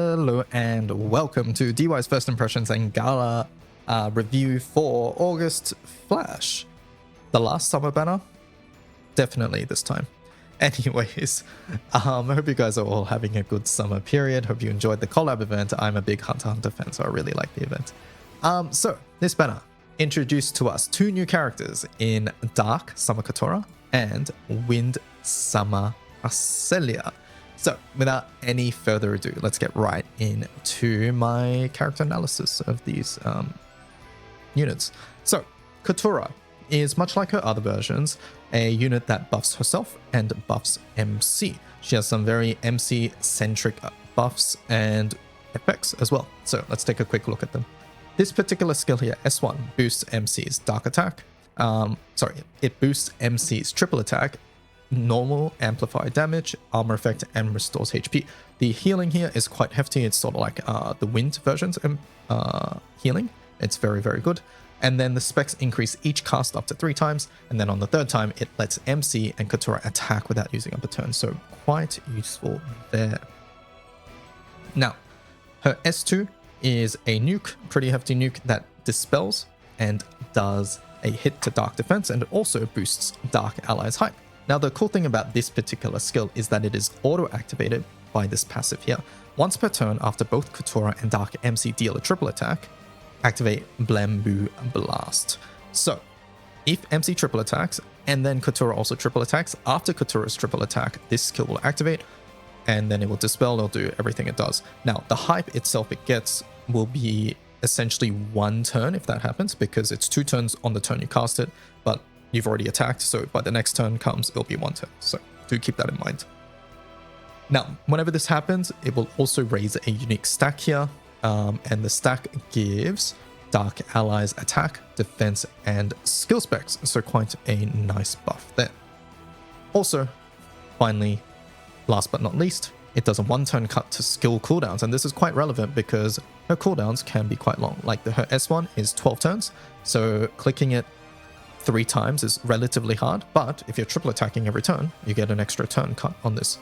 Hello and welcome to DY's First Impressions and Gala review for August Flash. The last summer banner? Definitely this time. Anyways, I hope you guys are all having a good summer period. Hope you enjoyed the collab event. I'm a big Hunter x Hunter fan, so I really like the event. So, this banner introduced to us two new characters in Dark Summer Catura and Wind Summer Haaselia. So, without any further ado, let's get right into my character analysis of these units. So, Catura is, much like her other versions, a unit that buffs herself and buffs MC. She has some very MC-centric buffs and effects as well. So, let's take a quick look at them. This particular skill here, S1, boosts MC's Dark Attack. It boosts MC's Triple Attack, normal, amplified damage, armor effect, and restores HP. The healing here is quite hefty. It's sort of like the wind version's healing. It's very, very good. And then the specs increase each cast up to 3 times, and then on the 3rd time, it lets MC and Catura attack without using up a turn. So quite useful there. Now, her S2 is a nuke, pretty hefty nuke that dispels and does a hit to dark defense, and it also boosts dark allies hype. Now, the cool thing about this particular skill is that it is auto-activated by this passive here. Once per turn, after both Catura and Dark MC deal a triple attack, activate Granblue Blast. So, if MC triple attacks, and then Catura also triple attacks, after Catura's triple attack, this skill will activate, and then it will dispel, it'll do everything it does. Now, the hype itself it gets will be essentially 1 turn if that happens, because it's 2 turns on the turn you cast it, but you've already attacked, so by the next turn comes, it'll be 1 turn. So do keep that in mind. Now, whenever this happens, it will also raise a unique stack here, and the stack gives Dark Allies attack, defense, and skill specs, so quite a nice buff there. Also, finally, last but not least, it does a 1-turn cut to skill cooldowns, and this is quite relevant because her cooldowns can be quite long. Like her S1 is 12 turns, so clicking it 3 times is relatively hard, but if you're triple attacking every turn, you get an extra turn cut on this.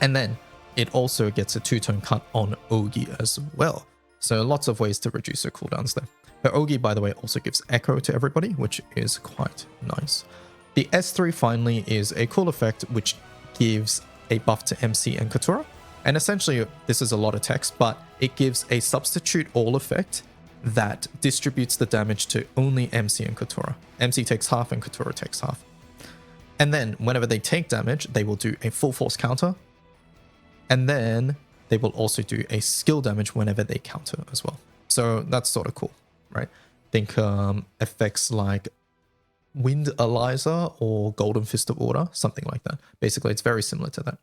And then it also gets a 2-turn cut on Ogi as well. So lots of ways to reduce her cooldowns there. Her Ogi, by the way, also gives Echo to everybody, which is quite nice. The S3 finally is a cool effect which gives a buff to MC and Catura. And essentially, this is a lot of text, but it gives a substitute all effect that distributes the damage to only MC and Catura. MC takes half and Catura takes half. And then whenever they take damage, they will do a full force counter. And then they will also do a skill damage whenever they counter as well. So that's sort of cool, right? Think effects like Wind Eliza or Golden Fist of Order, something like that. Basically, it's very similar to that.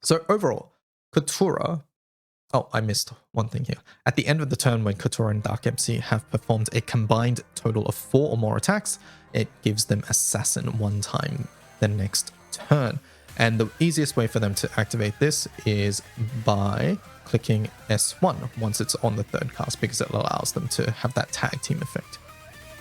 So overall, Catura... Oh, I missed one thing here. At the end of the turn, when Catura and Dark MC have performed a combined total of 4 or more attacks, it gives them Assassin 1 time the next turn. And the easiest way for them to activate this is by clicking S1 once it's on the 3rd cast, because it allows them to have that tag team effect.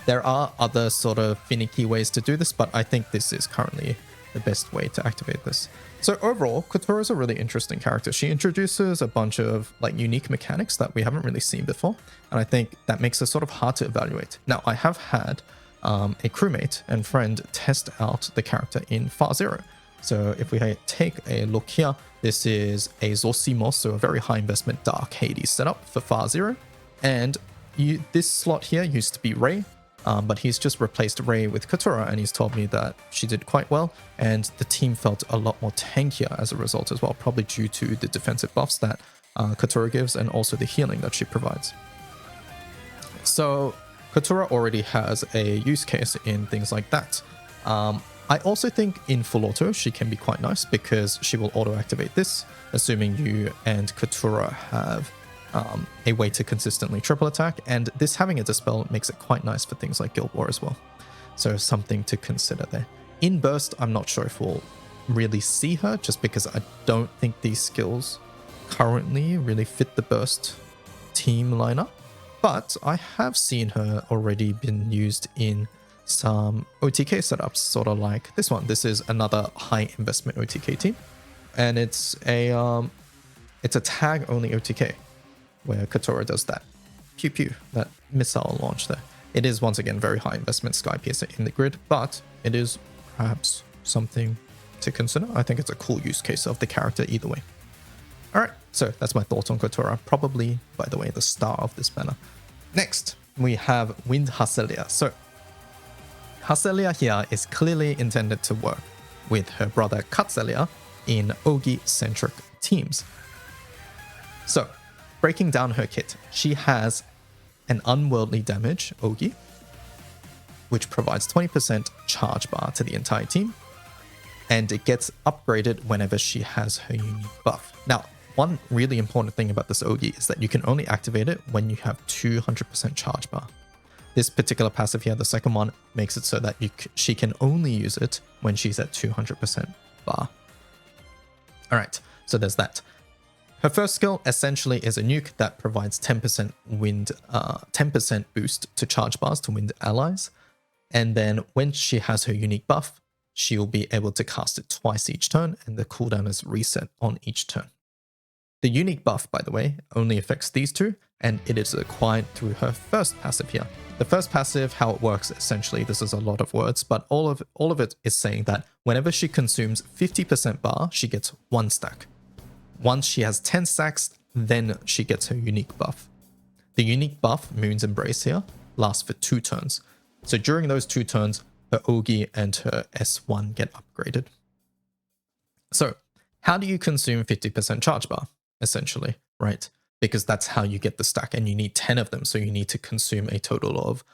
There are other sort of finicky ways to do this, but I think this is currently the best way to activate this. So overall, Catura is a really interesting character. She introduces a bunch of like unique mechanics that we haven't really seen before, and I think that makes her sort of hard to evaluate. Now, I have had a crewmate and friend test out the character in Far Zero. So if we take a look here, this is a Zosimos, so a very high investment Dark Hades setup for Far Zero. And this slot here used to be Ray, but he's just replaced Ray with Catura, and he's told me that she did quite well, and the team felt a lot more tankier as a result as well, probably due to the defensive buffs that Catura gives and also the healing that she provides. So Catura already has a use case in things like that. I also think in full auto, she can be quite nice because she will auto-activate this, assuming you and Catura have a way to consistently triple attack, and this having a dispel makes it quite nice for things like Guild War as well. So something to consider there. In Burst, I'm not sure if we'll really see her, just because I don't think these skills currently really fit the Burst team lineup, but I have seen her already been used in some OTK setups, sort of like this one. This is another high investment OTK team, and it's a It's a tag only OTK where Catura does that. Pew pew, that missile launch there. It is once again very high investment Sky Piercer in the grid, but it is perhaps something to consider. I think it's a cool use case of the character either way. Alright, so that's my thoughts on Catura. Probably, by the way, the star of this banner. Next, we have Wind Haaselia. So, Haaselia here is clearly intended to work with her brother Haaselia in Ogi-centric teams. So, breaking down her kit, she has an unworldly damage Ogi, which provides 20% charge bar to the entire team, and it gets upgraded whenever she has her unique buff. Now, one really important thing about this Ogi is that you can only activate it when you have 200% charge bar. This particular passive here, the second one, makes it so that she can only use it when she's at 200% bar. Alright, so there's that. Her first skill essentially is a nuke that provides 10% wind, 10% boost to charge bars to wind allies. And then when she has her unique buff, she will be able to cast it twice each turn, and the cooldown is reset on each turn. The unique buff, by the way, only affects these two, and it is acquired through her first passive here. The first passive, how it works essentially, this is a lot of words, but all of it is saying that whenever she consumes 50% bar, she gets 1 stack. Once she has 10 stacks, then she gets her unique buff. The unique buff, Moon's Embrace here, lasts for 2 turns. So during those 2 turns, her Ogi and her S1 get upgraded. So how do you consume 50% charge bar? Essentially, right? Because that's how you get the stack, and you need 10 of them. So you need to consume a total of,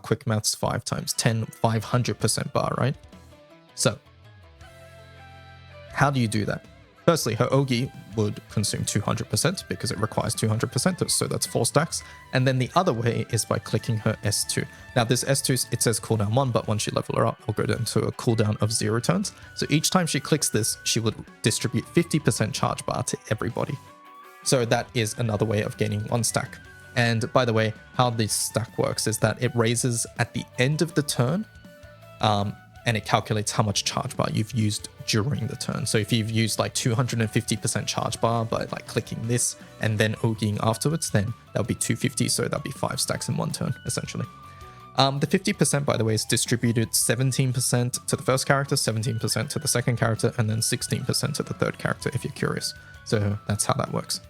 quick maths, 5 times 10, 500% bar, right? So how do you do that? Firstly, her Ogi would consume 200% because it requires 200%, so that's 4 stacks. And then the other way is by clicking her S2. Now this S2, it says cooldown 1, but once you level her up, it'll go down to a cooldown of 0 turns. So each time she clicks this, she would distribute 50% charge bar to everybody. So that is another way of gaining 1 stack. And by the way, how this stack works is that it raises at the end of the turn, and it calculates how much charge bar you've used during the turn. So if you've used like 250% charge bar by like clicking this and then Ogiing afterwards, then that'll be 250, so that'll be 5 stacks in 1 turn, essentially. The 50%, by the way, is distributed 17% to the first character, 17% to the second character, and then 16% to the third character, if you're curious. So that's how that works.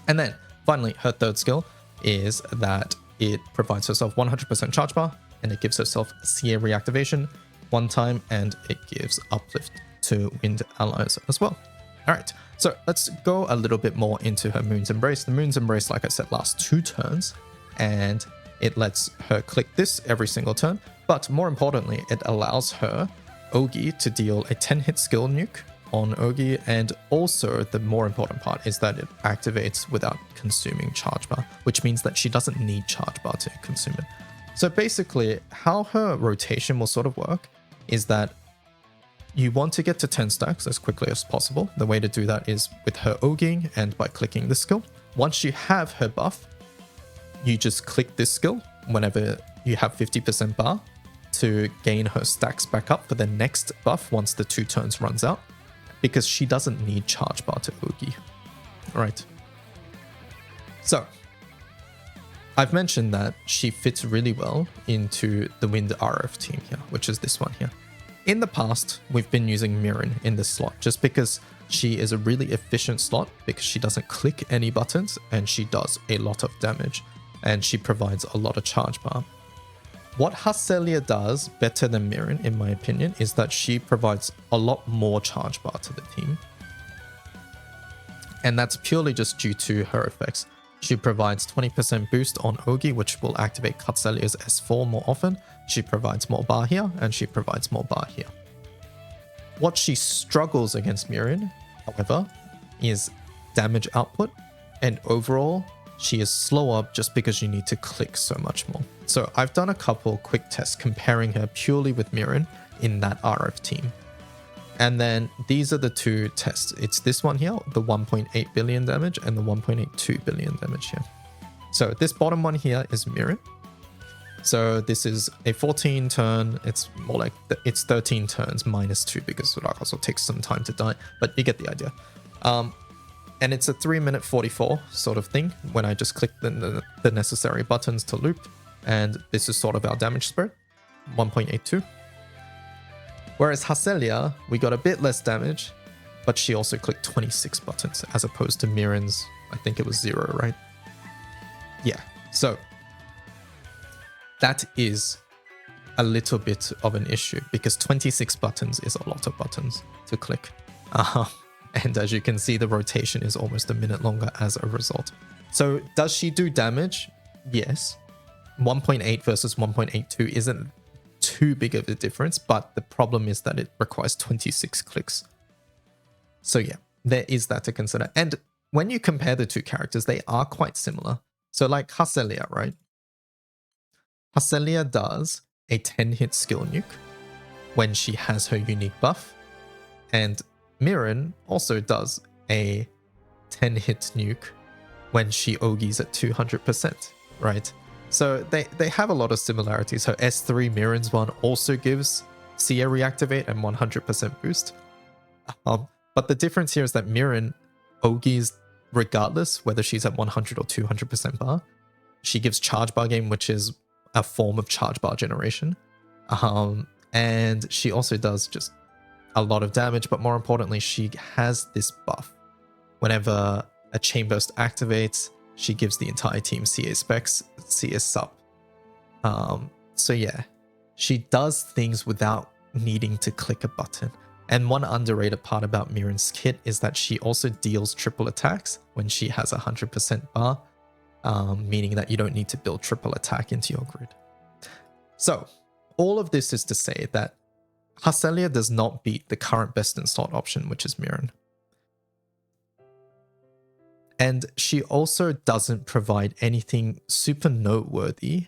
And then, finally, her third skill is that it provides herself 100% charge bar, and it gives herself CA reactivation 1 time, and it gives uplift to wind allies as well. Alright, so let's go a little bit more into her Moon's Embrace. The Moon's Embrace, like I said, lasts 2 turns, and it lets her click this every single turn, but more importantly, it allows her Ogi to deal a 10-hit skill nuke on Ogi, and also the more important part is that it activates without consuming charge bar, which means that she doesn't need charge bar to consume it. So basically, how her rotation will sort of work is that you want to get to 10 stacks as quickly as possible. The way to do that is with her Ogiing and by clicking this skill. Once you have her buff, you just click this skill whenever you have 50% bar to gain her stacks back up for the next buff once the 2 turns runs out, because she doesn't need charge bar to Ogi. All right. So I've mentioned that she fits really well into the Wind RF team here, which is this one here. In the past, we've been using Mirren in this slot just because she is a really efficient slot, because she doesn't click any buttons and she does a lot of damage and she provides a lot of charge bar. What Haaselia does better than Mirren, in my opinion, is that she provides a lot more charge bar to the team. And that's purely just due to her effects. She provides 20% boost on Ogi, which will activate Haaselia's S4 more often. She provides more bar here, and she provides more bar here. What she struggles against Mirren, however, is damage output, and overall, she is slower just because you need to click so much more. So I've done a couple quick tests comparing her purely with Mirren in that RF team. And then these are the 2 tests. It's this one here, the 1.8 billion damage, and the 1.82 billion damage here. So this bottom one here is Mirren. So this is a 14 turn. It's more like it's 13 turns minus 2 because Surakaso takes some time to die, but you get the idea. And it's a 3-minute 44 sort of thing when I just click the necessary buttons to loop. And this is sort of our damage spread, 1.82. Whereas Haaselia, we got a bit less damage, but she also clicked 26 buttons as opposed to Mirren's, I think it was 0, right? Yeah, so that is a little bit of an issue because 26 buttons is a lot of buttons to click. And as you can see, the rotation is almost a minute longer as a result. So does she do damage? Yes. 1.8 versus 1.82 isn't too big of a difference, but the problem is that it requires 26 clicks. So yeah, there is that to consider. And when you compare the two characters, they are quite similar. So like Haaselia, right? Haaselia does a 10-hit skill nuke when she has her unique buff. And Mirren also does a 10-hit nuke when she Ogies at 200%, right? So they have a lot of similarities. Her S3 Mirren's one also gives Seer Reactivate and 100% boost. But the difference here is that Mirren Ogies regardless whether she's at 100 or 200% bar. She gives charge bar game, which is a form of charge bar generation. And she also does just a lot of damage, but more importantly, she has this buff. Whenever a chain burst activates, she gives the entire team CA specs, CA sub. So yeah, she does things without needing to click a button. And one underrated part about Mirren's kit is that she also deals triple attacks when she has 100% bar, meaning that you don't need to build triple attack into your grid. So all of this is to say that Haaselia does not beat the current best in slot option, which is Mirren. And she also doesn't provide anything super noteworthy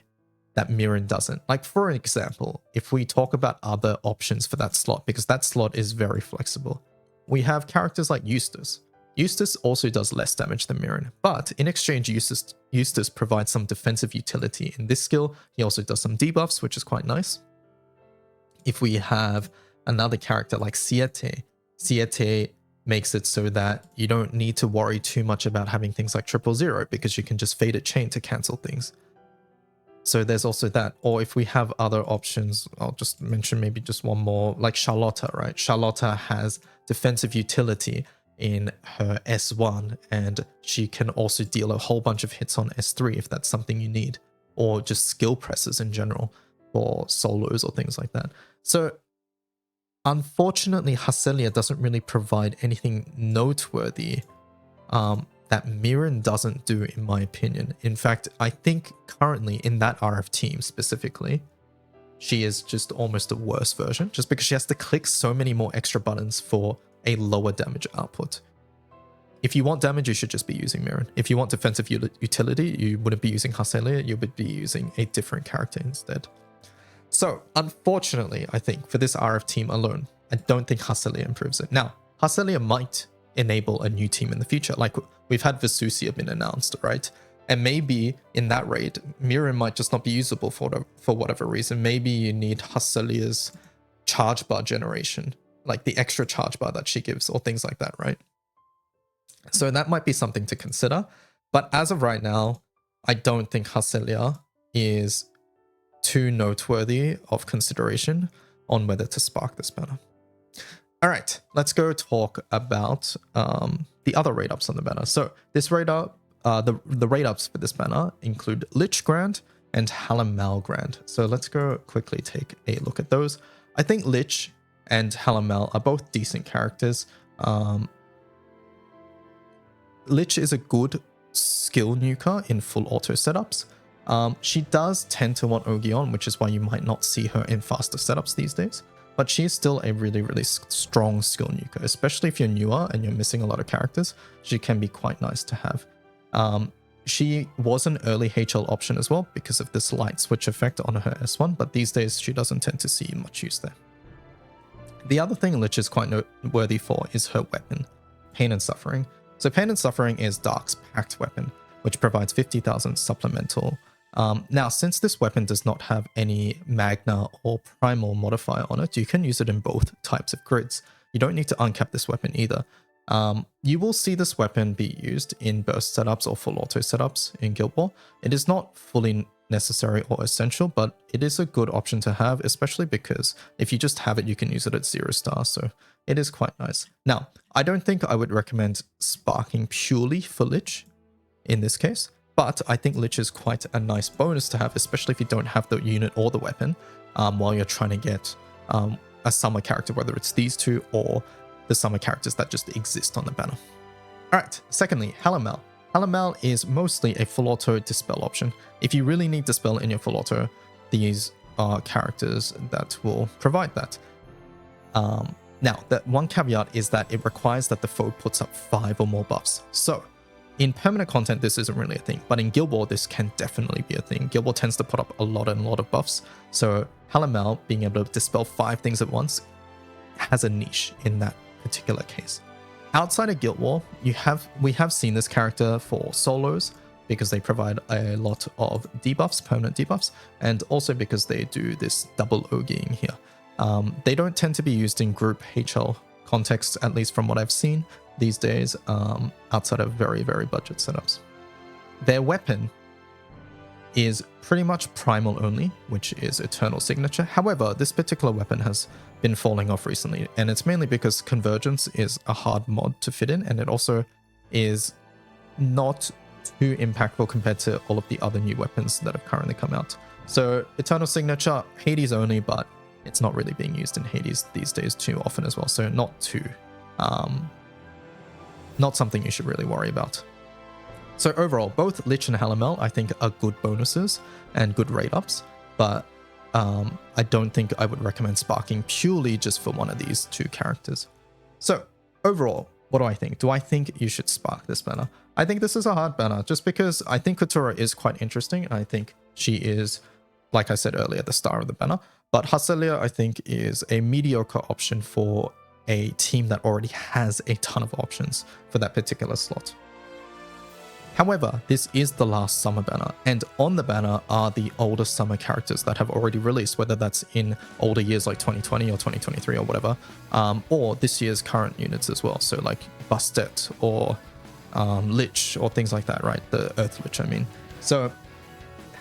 that Mirren doesn't. Like, for example, if we talk about other options for that slot, because that slot is very flexible, we have characters like Eustace. Eustace also does less damage than Mirren, but in exchange, Eustace provides some defensive utility in this skill. He also does some debuffs, which is quite nice. If we have another character like Siete makes it so that you don't need to worry too much about having things like 000 because you can just fade a chain to cancel things. So there's also that. Or if we have other options, I'll just mention maybe just one more, like Charlotta, right? Charlotta has defensive utility in her S1, and she can also deal a whole bunch of hits on S3 if that's something you need, or just skill presses in general for solos or things like that. So unfortunately, Haaselia doesn't really provide anything noteworthy that Mirren doesn't do, in my opinion. In fact, I think currently in that RF team specifically, she is just almost a worse version, just because she has to click so many more extra buttons for a lower damage output. If you want damage, you should just be using Mirren. If you want defensive utility, you wouldn't be using Haaselia, you would be using a different character instead. So, unfortunately, I think for this RF team alone, I don't think Haaselia improves it. Now, Haaselia might enable a new team in the future. Like, we've had Vesusia been announced, right? And maybe in that raid, Mirren might just not be usable for whatever reason. Maybe you need Haaselia's charge bar generation, like the extra charge bar that she gives or things like that, right? So that might be something to consider. But as of right now, I don't think Haaselia is too noteworthy of consideration on whether to spark this banner. All right, let's go talk about the other raid ups on the banner. So this raid up, the raid ups for this banner include Lich Grand and Halluel and Malluel Grand. So let's go quickly take a look at those. I think Lich and Halluel and Malluel are both decent characters. Lich is a good skill nuker in full auto setups. She does tend to want Ogion, which is why you might not see her in faster setups these days. But she's still a really, really strong skill nuker, especially if you're newer and you're missing a lot of characters. She can be quite nice to have. She was an early HL option as well because of this light switch effect on her S1, but these days she doesn't tend to see much use there. The other thing Lich is quite noteworthy for is her weapon, Pain and Suffering. So Pain and Suffering is Dark's Pact weapon, which provides 50,000 supplemental. Now, since this weapon does not have any Magna or Primal modifier on it, you can use it in both types of grids. You don't need to uncap this weapon either. You will see this weapon be used in burst setups or full auto setups in Guild War. It is not fully necessary or essential, but it is a good option to have, especially because if you just have it, you can use it at 0 stars, so it is quite nice. Now, I don't think I would recommend sparking purely for Lich in this case, but I think Lich is quite a nice bonus to have, especially if you don't have the unit or the weapon while you're trying to get a summer character, whether it's these two or the summer characters that just exist on the banner. Alright, secondly, Halluel. Halluel is mostly a full auto dispel option. If you really need dispel in your full auto, these are characters that will provide that. Now, the one caveat is that it requires that the foe puts up 5 or more buffs. So, in permanent content, this isn't really a thing, but in Guild War, this can definitely be a thing. Guild War tends to put up a lot of buffs, so Halluel being able to dispel 5 things at once has a niche in that particular case. Outside of Guild War, we have seen this character for solos because they provide a lot of debuffs, permanent debuffs, and also because they do this double OGing here. They don't tend to be used in group HL context, at least from what I've seen these days, outside of very budget setups. Their weapon is pretty much primal only, which is Eternal Signature. However, this particular weapon has been falling off recently, and it's mainly because Convergence is a hard mod to fit in, and it also is not too impactful compared to all of the other new weapons that have currently come out. So Eternal Signature, Hades only, but it's not really being used in Hades these days too often as well, so not something you should really worry about. So overall, both Lich and Halluel I think are good bonuses and good rate ups, but I don't think I would recommend sparking purely just for one of these two characters. So overall, what do I think? Do I think you should spark this banner? I think this is a hard banner just because I think Catura is quite interesting. I think she is, like I said earlier, the star of the banner. But Haaselia, I think, is a mediocre option for a team that already has a ton of options for that particular slot. However, this is the last summer banner, and on the banner are the older summer characters that have already released, whether that's in older years like 2020 or 2023 or whatever, or this year's current units as well. So like Bastet or Lich or things like that, right? The Earth Lich, I mean. So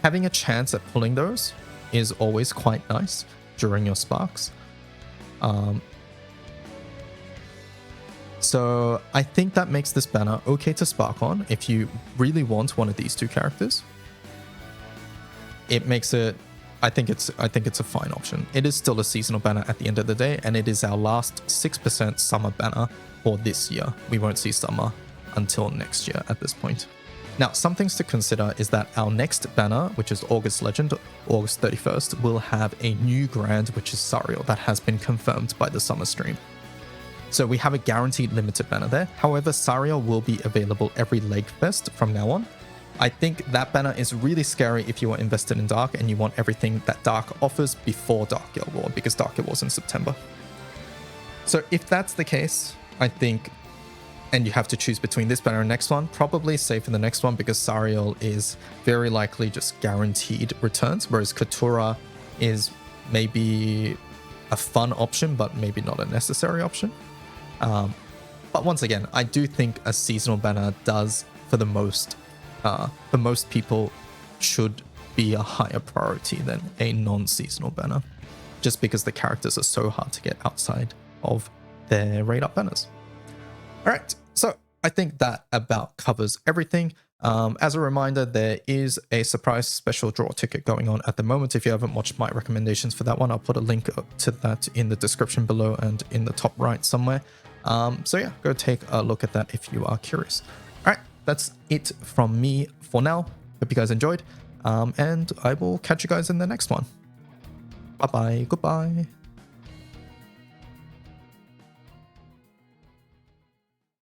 having a chance at pulling those is always quite nice during your sparks. So I think that makes this banner okay to spark on if you really want one of these two characters. It makes it, I think it's a fine option. It is still a seasonal banner at the end of the day, and it is our last 6% summer banner for this year. We won't see summer until next year at this point. Now, some things to consider is that our next banner, which is August Legend, August 31st, will have a new Grand, which is Sariel, that has been confirmed by the summer stream. So we have a guaranteed limited banner there. However, Sariel will be available every Leg Fest from now on. I think that banner is really scary if you are invested in Dark and you want everything that Dark offers before Dark Guild War, because Dark Guild War is in September. So if that's the case, I think, and you have to choose between this banner and next one, probably save for the next one because Sariel is very likely just guaranteed returns, whereas Catura is maybe a fun option, but maybe not a necessary option. But once again, I do think a seasonal banner does, for most people, should be a higher priority than a non-seasonal banner, just because the characters are so hard to get outside of their rate up banners. All right, so I think that about covers everything. As a reminder, there is a surprise special draw ticket going on at the moment. If you haven't watched my recommendations for that one, I'll put a link to that in the description below and in the top right somewhere. So yeah, go take a look at that if you are curious. All right, that's it from me for now. Hope you guys enjoyed, and I will catch you guys in the next one. Bye-bye, goodbye.